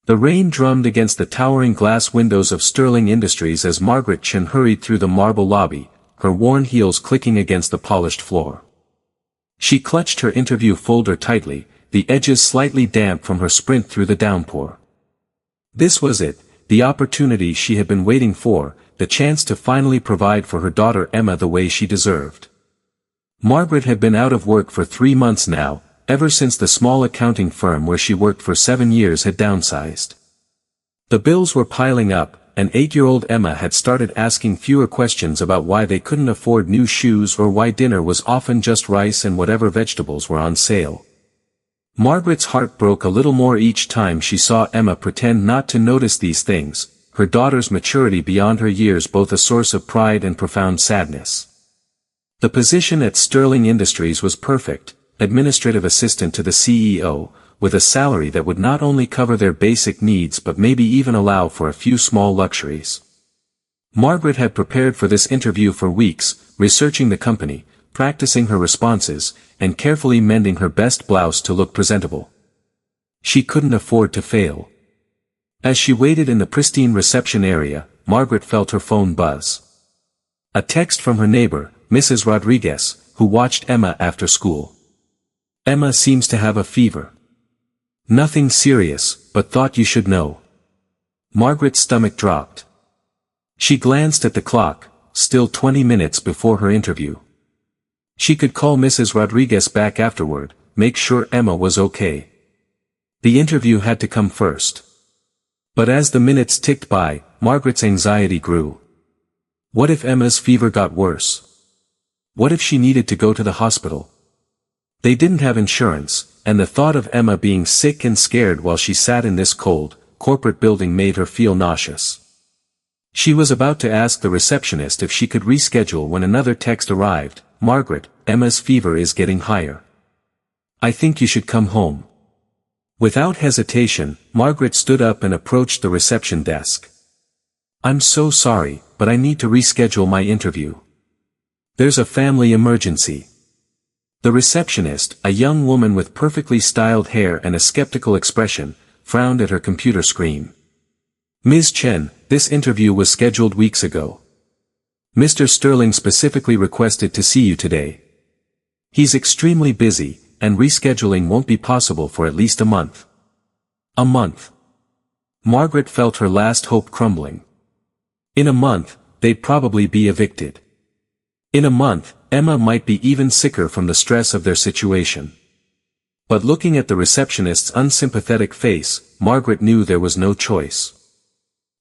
The rain drummed against the towering glass windows of Sterling Industries as Margaret Chen hurried through the marble lobby, her worn heels clicking against the polished floor. She clutched her interview folder tightly, the edges slightly damp from her sprint through the downpour. This was it, the opportunity she had been waiting for, the chance to finally provide for her daughter Emma the way she deserved. Margaret had been out of work for 3 months now, ever since the small accounting firm where she worked for 7 years had downsized. The bills were piling up, and 8-year-old Emma had started asking fewer questions about why they couldn't afford new shoes or why dinner was often just rice and whatever vegetables were on sale. Margaret's heart broke a little more each time she saw Emma pretend not to notice these things, her daughter's maturity beyond her years both a source of pride and profound sadness. The position at Sterling Industries was perfect, administrative assistant to the CEO, with a salary that would not only cover their basic needs but maybe even allow for a few small luxuries. Margaret had prepared for this interview for weeks, researching the company, practicing her responses, and carefully mending her best blouse to look presentable. She couldn't afford to fail. As she waited in the pristine reception area, Margaret felt her phone buzz. A text from her neighbor, Mrs. Rodriguez, who watched Emma after school. "Emma seems to have a fever. Nothing serious, but thought you should know." Margaret's stomach dropped. She glanced at the clock, still 20 minutes before her interview. She could call Mrs. Rodriguez back afterward, make sure Emma was okay. The interview had to come first. But as the minutes ticked by, Margaret's anxiety grew. What if Emma's fever got worse? What if she needed to go to the hospital? They didn't have insurance, and the thought of Emma being sick and scared while she sat in this cold, corporate building made her feel nauseous. She was about to ask the receptionist if she could reschedule when another text arrived. "Margaret, Emma's fever is getting higher. I think you should come home." Without hesitation, Margaret stood up and approached the reception desk. "I'm so sorry, but I need to reschedule my interview. There's a family emergency." The receptionist, a young woman with perfectly styled hair and a skeptical expression, frowned at her computer screen. "Ms. Chen, this interview was scheduled weeks ago. Mr. Sterling specifically requested to see you today. He's extremely busy, and rescheduling won't be possible for at least a month." A month. Margaret felt her last hope crumbling. In a month, they'd probably be evicted. In a month, Emma might be even sicker from the stress of their situation. But looking at the receptionist's unsympathetic face, Margaret knew there was no choice.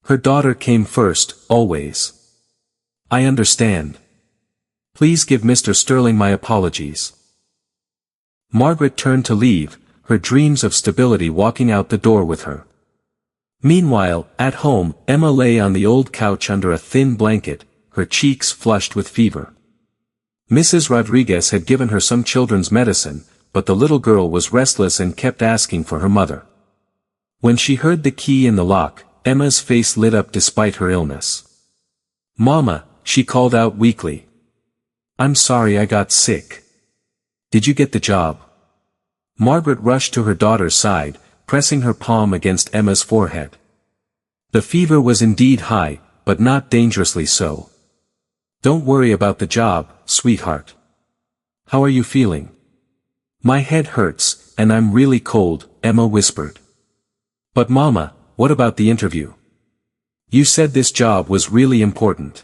Her daughter came first, always. "I understand. Please give Mr. Sterling my apologies." Margaret turned to leave, her dreams of stability walking out the door with her. Meanwhile, at home, Emma lay on the old couch under a thin blanket, her cheeks flushed with fever. Mrs. Rodriguez had given her some children's medicine, but the little girl was restless and kept asking for her mother. When she heard the key in the lock, Emma's face lit up despite her illness. "Mama," she called out weakly. "I'm sorry I got sick. Did you get the job?" Margaret rushed to her daughter's side, pressing her palm against Emma's forehead. The fever was indeed high, but not dangerously so. "Don't worry about the job, sweetheart. How are you feeling?" "My head hurts, and I'm really cold," Emma whispered. "But Mama, what about the interview? You said this job was really important."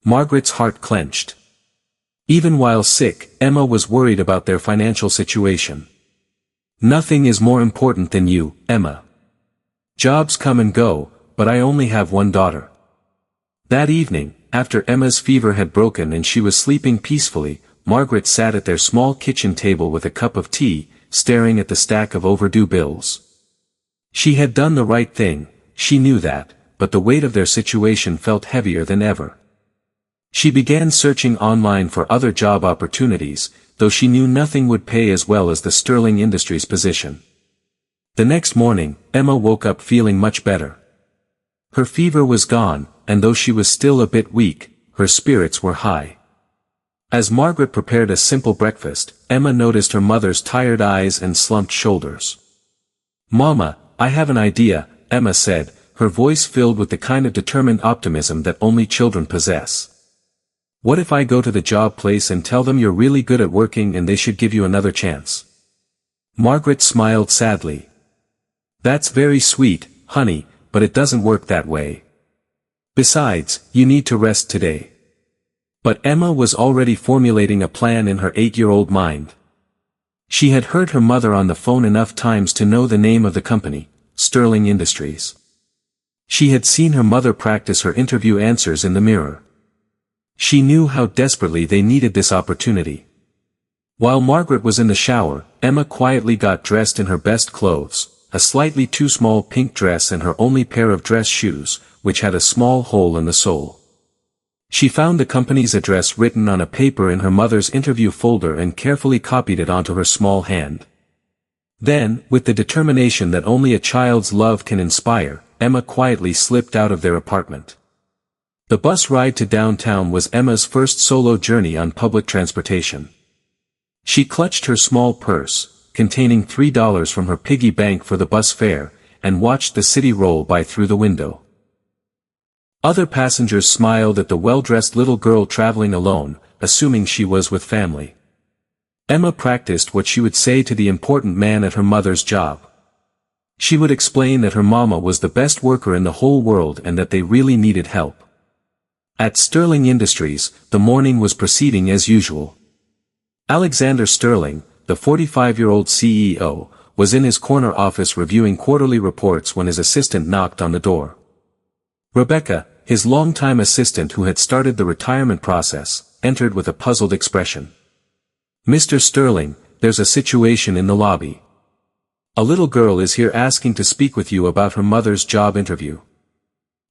Margaret's heart clenched. Even while sick, Emma was worried about their financial situation. "Nothing is more important than you, Emma. Jobs come and go, but I only have one daughter." That evening, after Emma's fever had broken and she was sleeping peacefully, Margaret sat at their small kitchen table with a cup of tea, staring at the stack of overdue bills. She had done the right thing, she knew that, but the weight of their situation felt heavier than ever. She began searching online for other job opportunities, though she knew nothing would pay as well as the Sterling Industries position. The next morning, Emma woke up feeling much better. Her fever was gone, and though she was still a bit weak, her spirits were high. As Margaret prepared a simple breakfast, Emma noticed her mother's tired eyes and slumped shoulders. "Mama, I have an idea, Emma said, her voice filled with the kind of determined optimism that only children possess. What if I go to the job place and tell them you're really good at working and they should give you another chance? Margaret smiled sadly. That's very sweet, honey, but it doesn't work that way. Besides, you need to rest today. But Emma was already formulating a plan in her 8-year-old mind. She had heard her mother on the phone enough times to know the name of the company, Sterling Industries. She had seen her mother practice her interview answers in the mirror. She knew how desperately they needed this opportunity. While Margaret was in the shower, Emma quietly got dressed in her best clothes, a slightly too small pink dress and her only pair of dress shoes, which had a small hole in the sole. She found the company's address written on a paper in her mother's interview folder and carefully copied it onto her small hand. Then, with the determination that only a child's love can inspire, Emma quietly slipped out of their apartment. The bus ride to downtown was Emma's first solo journey on public transportation. She clutched her small purse, containing $3 from her piggy bank for the bus fare, and watched the city roll by through the window. Other passengers smiled at the well-dressed little girl traveling alone, assuming she was with family. Emma practiced what she would say to the important man at her mother's job. She would explain that her mama was the best worker in the whole world and that they really needed help. At Sterling Industries, the morning was proceeding as usual. Alexander Sterling, the 45-year-old CEO, was in his corner office reviewing quarterly reports when his assistant knocked on the door. Rebecca, his longtime assistant who had started the retirement process, entered with a puzzled expression. "Mr. Sterling, there's a situation in the lobby. A little girl is here asking to speak with you about her mother's job interview."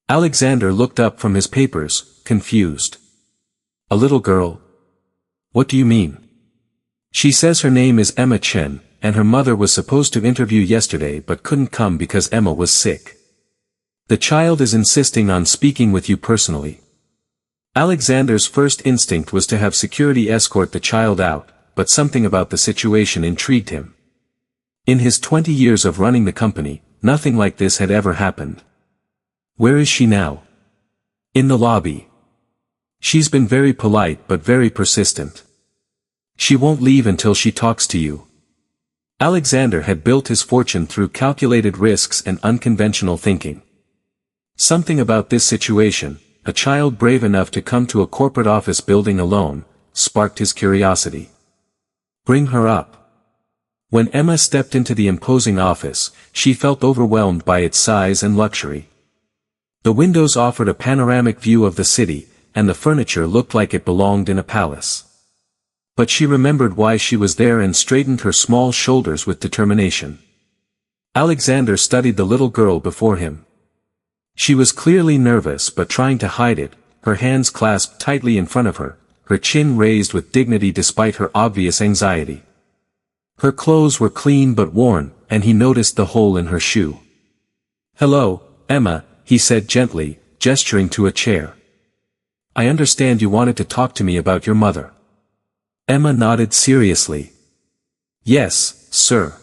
Alexander looked up from his papers, confused. "A little girl? What do you mean?" "She says her name is Emma Chen, and her mother was supposed to interview yesterday but couldn't come because Emma was sick. The child is insisting on speaking with you personally." Alexander's first instinct was to have security escort the child out, but something about the situation intrigued him. In his 20 years of running the company, nothing like this had ever happened. "Where is she now?" "In the lobby. She's been very polite but very persistent. She won't leave until she talks to you." Alexander had built his fortune through calculated risks and unconventional thinking. Something about this situation, a child brave enough to come to a corporate office building alone, sparked his curiosity. "Bring her up." When Emma stepped into the imposing office, she felt overwhelmed by its size and luxury. The windows offered a panoramic view of the city, and the furniture looked like it belonged in a palace. But she remembered why she was there and straightened her small shoulders with determination. Alexander studied the little girl before him. She was clearly nervous but trying to hide it, her hands clasped tightly in front of her, her chin raised with dignity despite her obvious anxiety. Her clothes were clean but worn, and he noticed the hole in her shoe. "Hello, Emma," he said gently, gesturing to a chair. "I understand you wanted to talk to me about your mother." Emma nodded seriously. "Yes, sir.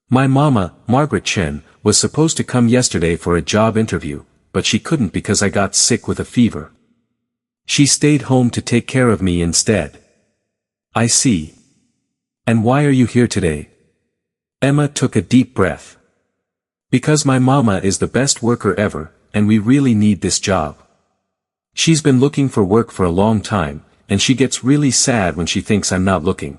My mama, Margaret Chen, was supposed to come yesterday for a job interview, but she couldn't because I got sick with a fever. She stayed home to take care of me instead." "I see. And why are you here today?" Emma took a deep breath. "Because my mama is the best worker ever, and we really need this job. She's been looking for work for a long time, and she gets really sad when she thinks I'm not looking.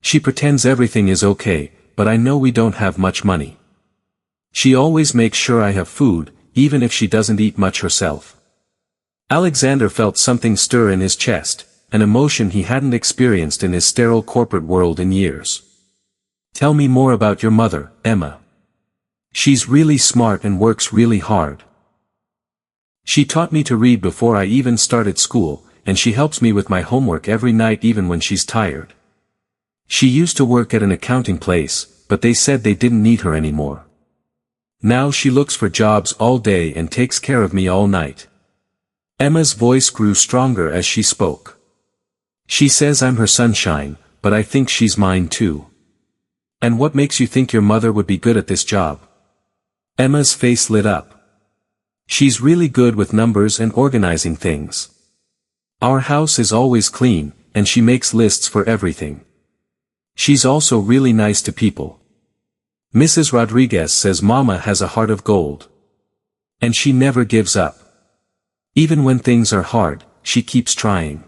She pretends everything is okay, but I know we don't have much money. She always makes sure I have food, even if she doesn't eat much herself." Alexander felt something stir in his chest, an emotion he hadn't experienced in his sterile corporate world in years. "Tell me more about your mother, Emma. She's really smart and works really hard. She taught me to read before I even started school, and she helps me with my homework every night even when she's tired. She used to work at an accounting place, but they said they didn't need her anymore. Now she looks for jobs all day and takes care of me all night." Emma's voice grew stronger as she spoke. "She says I'm her sunshine, but I think she's mine too." "And what makes you think your mother would be good at this job?" Emma's face lit up. She's really good with numbers and organizing things. Our house is always clean, and she makes lists for everything. She's also really nice to people. Mrs. Rodriguez says Mama has a heart of gold. And she never gives up. Even when things are hard, she keeps trying.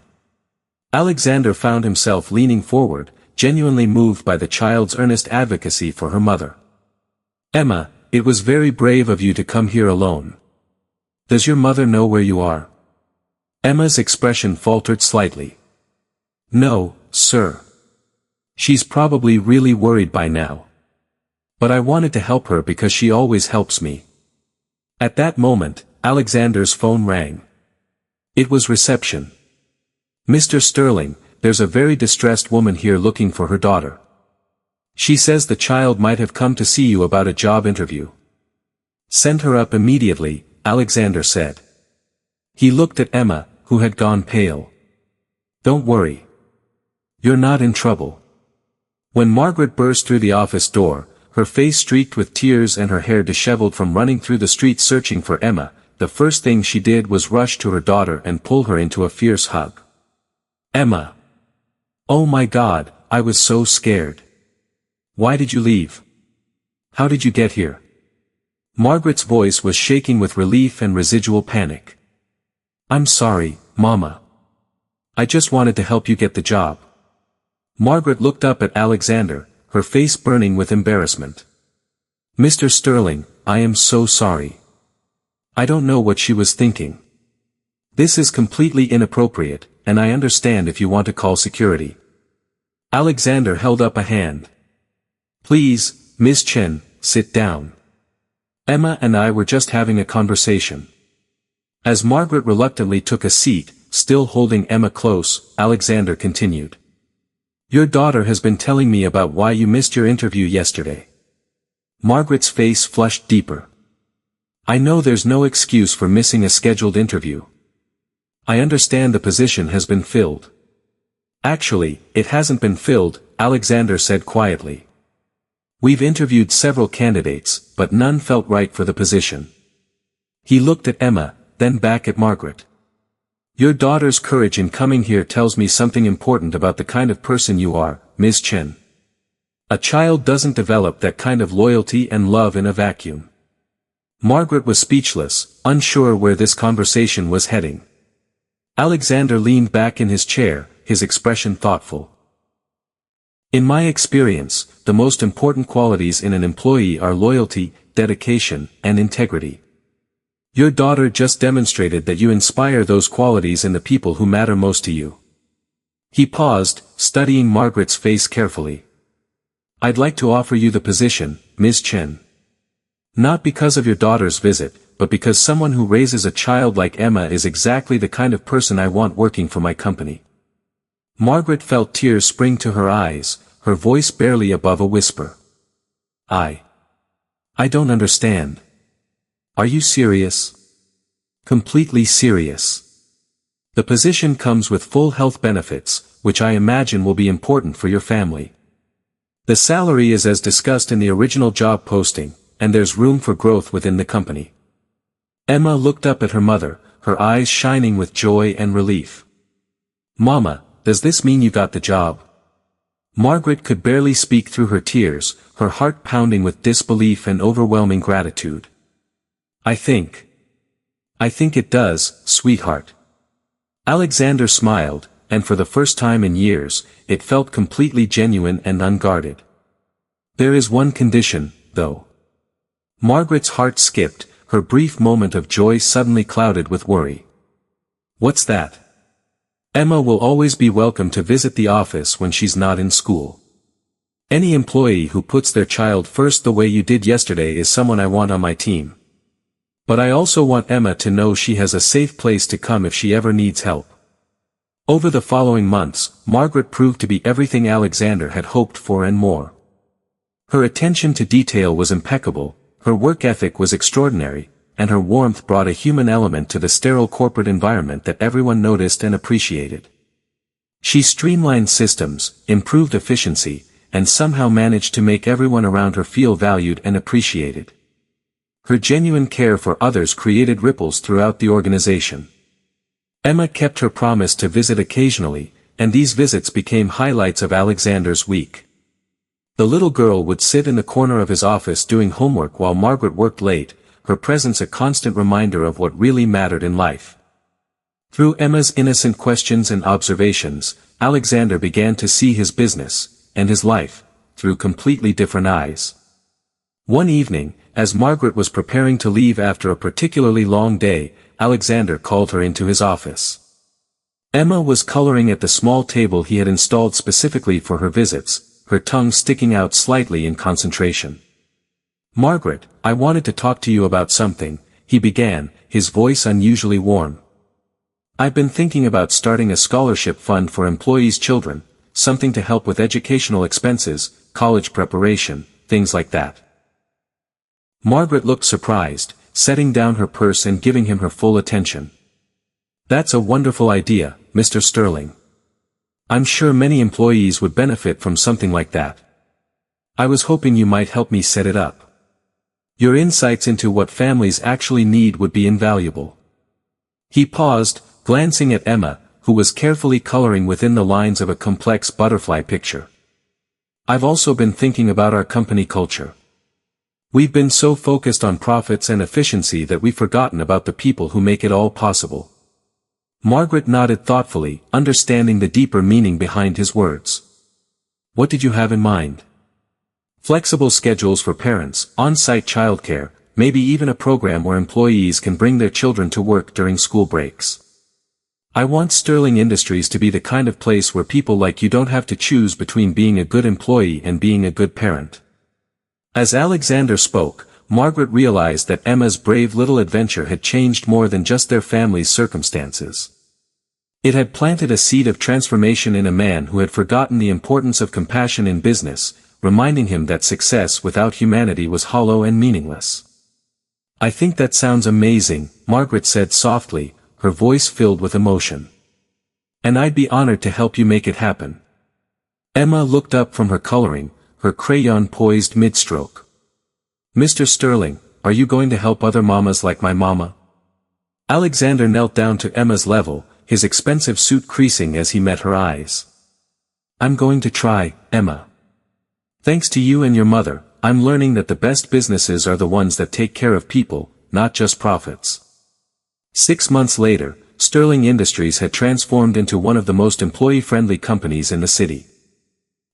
Alexander found himself leaning forward, genuinely moved by the child's earnest advocacy for her mother. Emma, it was very brave of you to come here alone. Does your mother know where you are? Emma's expression faltered slightly. No, sir. She's probably really worried by now. But I wanted to help her because she always helps me. At that moment, Alexander's phone rang. It was reception. Mr. Sterling, there's a very distressed woman here looking for her daughter. She says the child might have come to see you about a job interview. Send her up immediately, Alexander said. He looked at Emma, who had gone pale. Don't worry. You're not in trouble. When Margaret burst through the office door, her face streaked with tears and her hair disheveled from running through the streets searching for Emma, the first thing she did was rush to her daughter and pull her into a fierce hug. Emma. Oh my God, I was so scared. Why did you leave? How did you get here? Margaret's voice was shaking with relief and residual panic. I'm sorry, Mama. I just wanted to help you get the job. Margaret looked up at Alexander, her face burning with embarrassment. Mr. Sterling, I am so sorry. I don't know what she was thinking. This is completely inappropriate, and I understand if you want to call security. Alexander held up a hand. Please, Miss Chen, sit down. Emma and I were just having a conversation. As Margaret reluctantly took a seat, still holding Emma close, Alexander continued. Your daughter has been telling me about why you missed your interview yesterday. Margaret's face flushed deeper. I know there's no excuse for missing a scheduled interview. I understand the position has been filled. Actually, it hasn't been filled, Alexander said quietly. We've interviewed several candidates, but none felt right for the position. He looked at Emma, then back at Margaret. Your daughter's courage in coming here tells me something important about the kind of person you are, Ms. Chen. A child doesn't develop that kind of loyalty and love in a vacuum. Margaret was speechless, unsure where this conversation was heading. Alexander leaned back in his chair, his expression thoughtful. In my experience, the most important qualities in an employee are loyalty, dedication, and integrity. Your daughter just demonstrated that you inspire those qualities in the people who matter most to you. He paused, studying Margaret's face carefully. I'd like to offer you the position, Ms. Chen. Not because of your daughter's visit, but because someone who raises a child like Emma is exactly the kind of person I want working for my company. Margaret felt tears spring to her eyes, her voice barely above a whisper. I don't understand. Are you serious? Completely serious. The position comes with full health benefits, which I imagine will be important for your family. The salary is as discussed in the original job posting, and there's room for growth within the company. Emma looked up at her mother, her eyes shining with joy and relief. Mama, does this mean you got the job? Margaret could barely speak through her tears, her heart pounding with disbelief and overwhelming gratitude. I think it does, sweetheart. Alexander smiled, and for the first time in years, it felt completely genuine and unguarded. There is one condition, though. Margaret's heart skipped, her brief moment of joy suddenly clouded with worry. What's that? Emma will always be welcome to visit the office when she's not in school. Any employee who puts their child first the way you did yesterday is someone I want on my team. But I also want Emma to know she has a safe place to come if she ever needs help. Over the following months, Margaret proved to be everything Alexander had hoped for and more. Her attention to detail was impeccable, her work ethic was extraordinary, and her warmth brought a human element to the sterile corporate environment that everyone noticed and appreciated. She streamlined systems, improved efficiency, and somehow managed to make everyone around her feel valued and appreciated. Her genuine care for others created ripples throughout the organization. Emma kept her promise to visit occasionally, and these visits became highlights of Alexander's week. The little girl would sit in the corner of his office doing homework while Margaret worked late, her presence a constant reminder of what really mattered in life. Through Emma's innocent questions and observations, Alexander began to see his business, and his life, through completely different eyes. One evening, as Margaret was preparing to leave after a particularly long day, Alexander called her into his office. Emma was coloring at the small table he had installed specifically for her visits, her tongue sticking out slightly in concentration. "Margaret, I wanted to talk to you about something," he began, his voice unusually warm. "I've been thinking about starting a scholarship fund for employees' children, something to help with educational expenses, college preparation, things like that." Margaret looked surprised, setting down her purse and giving him her full attention. "That's a wonderful idea, Mr. Sterling. I'm sure many employees would benefit from something like that. I was hoping you might help me set it up. Your insights into what families actually need would be invaluable." He paused, glancing at Emma, who was carefully coloring within the lines of a complex butterfly picture. "I've also been thinking about our company culture. We've been so focused on profits and efficiency that we've forgotten about the people who make it all possible." Margaret nodded thoughtfully, understanding the deeper meaning behind his words. "What did you have in mind?" "Flexible schedules for parents, on-site childcare, maybe even a program where employees can bring their children to work during school breaks. I want Sterling Industries to be the kind of place where people like you don't have to choose between being a good employee and being a good parent." As Alexander spoke, Margaret realized that Emma's brave little adventure had changed more than just their family's circumstances. It had planted a seed of transformation in a man who had forgotten the importance of compassion in business, reminding him that success without humanity was hollow and meaningless. "I think that sounds amazing," Margaret said softly, her voice filled with emotion. "And I'd be honored to help you make it happen." Emma looked up from her coloring, her crayon poised mid-stroke. "Mr. Sterling, are you going to help other mamas like my mama?" Alexander knelt down to Emma's level, his expensive suit creasing as he met her eyes. "I'm going to try, Emma. Thanks to you and your mother, I'm learning that the best businesses are the ones that take care of people, not just profits." 6 months later, Sterling Industries had transformed into one of the most employee-friendly companies in the city.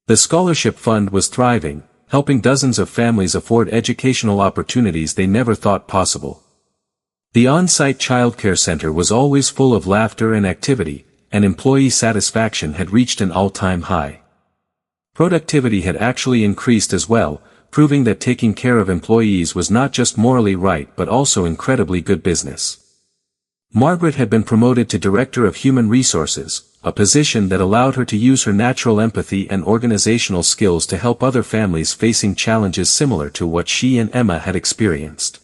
The scholarship fund was thriving, helping dozens of families afford educational opportunities they never thought possible. The on-site childcare center was always full of laughter and activity, and employee satisfaction had reached an all-time high. Productivity had actually increased as well, proving that taking care of employees was not just morally right but also incredibly good business. Margaret had been promoted to Director of Human Resources, a position that allowed her to use her natural empathy and organizational skills to help other families facing challenges similar to what she and Emma had experienced.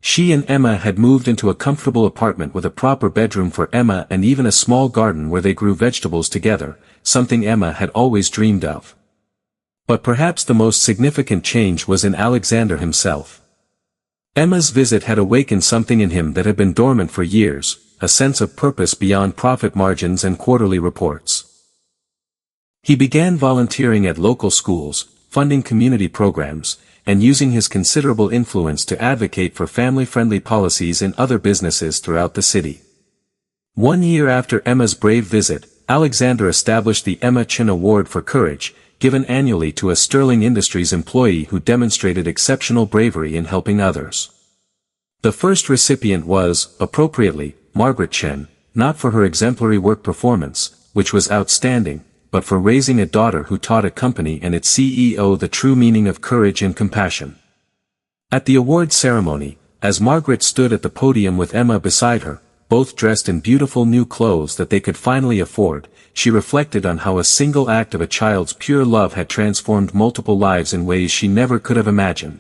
She and Emma had moved into a comfortable apartment with a proper bedroom for Emma and even a small garden where they grew vegetables together, something Emma had always dreamed of. But perhaps the most significant change was in Alexander himself. Emma's visit had awakened something in him that had been dormant for years, a sense of purpose beyond profit margins and quarterly reports. He began volunteering at local schools, funding community programs, and using his considerable influence to advocate for family-friendly policies in other businesses throughout the city. 1 year after Emma's brave visit, Alexander established the Emma Chin Award for Courage, given annually to a Sterling Industries employee who demonstrated exceptional bravery in helping others. The first recipient was, appropriately, Margaret Chin, not for her exemplary work performance, which was outstanding, but for raising a daughter who taught a company and its CEO the true meaning of courage and compassion. At the award ceremony, as Margaret stood at the podium with Emma beside her, both dressed in beautiful new clothes that they could finally afford, she reflected on how a single act of a child's pure love had transformed multiple lives in ways she never could have imagined.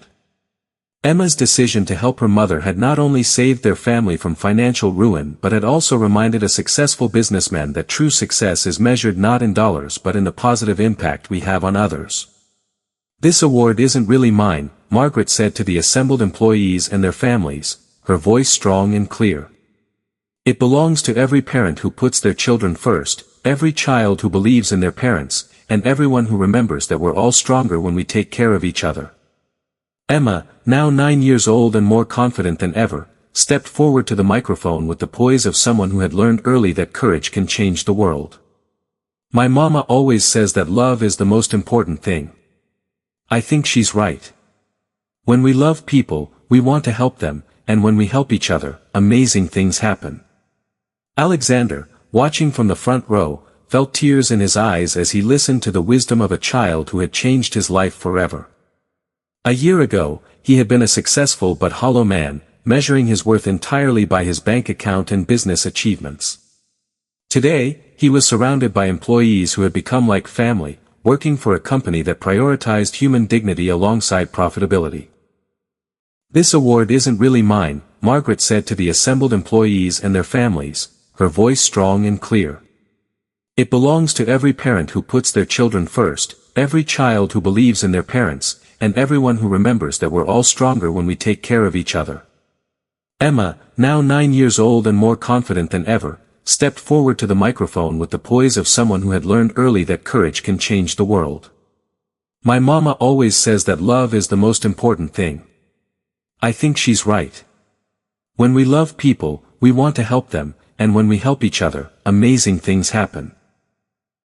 Emma's decision to help her mother had not only saved their family from financial ruin but had also reminded a successful businessman that true success is measured not in dollars but in the positive impact we have on others. This award isn't really mine, Margaret said to the assembled employees and their families, her voice strong and clear. It belongs to every parent who puts their children first, every child who believes in their parents, and everyone who remembers that we're all stronger when we take care of each other. Emma, now 9 years old and more confident than ever, stepped forward to the microphone with the poise of someone who had learned early that courage can change the world. My mama always says that love is the most important thing. I think she's right. When we love people, we want to help them, and when we help each other, amazing things happen. Alexander, watching from the front row, felt tears in his eyes as he listened to the wisdom of a child who had changed his life forever. A year ago, he had been a successful but hollow man, measuring his worth entirely by his bank account and business achievements. Today, he was surrounded by employees who had become like family, working for a company that prioritized human dignity alongside profitability. This award isn't really mine, Margaret said to the assembled employees and their families, her voice strong and clear. It belongs to every parent who puts their children first, every child who believes in their parents, and everyone who remembers that we're all stronger when we take care of each other. Emma, now 9 years old and more confident than ever, stepped forward to the microphone with the poise of someone who had learned early that courage can change the world. My mama always says that love is the most important thing. I think she's right. When we love people, we want to help them, and when we help each other, amazing things happen.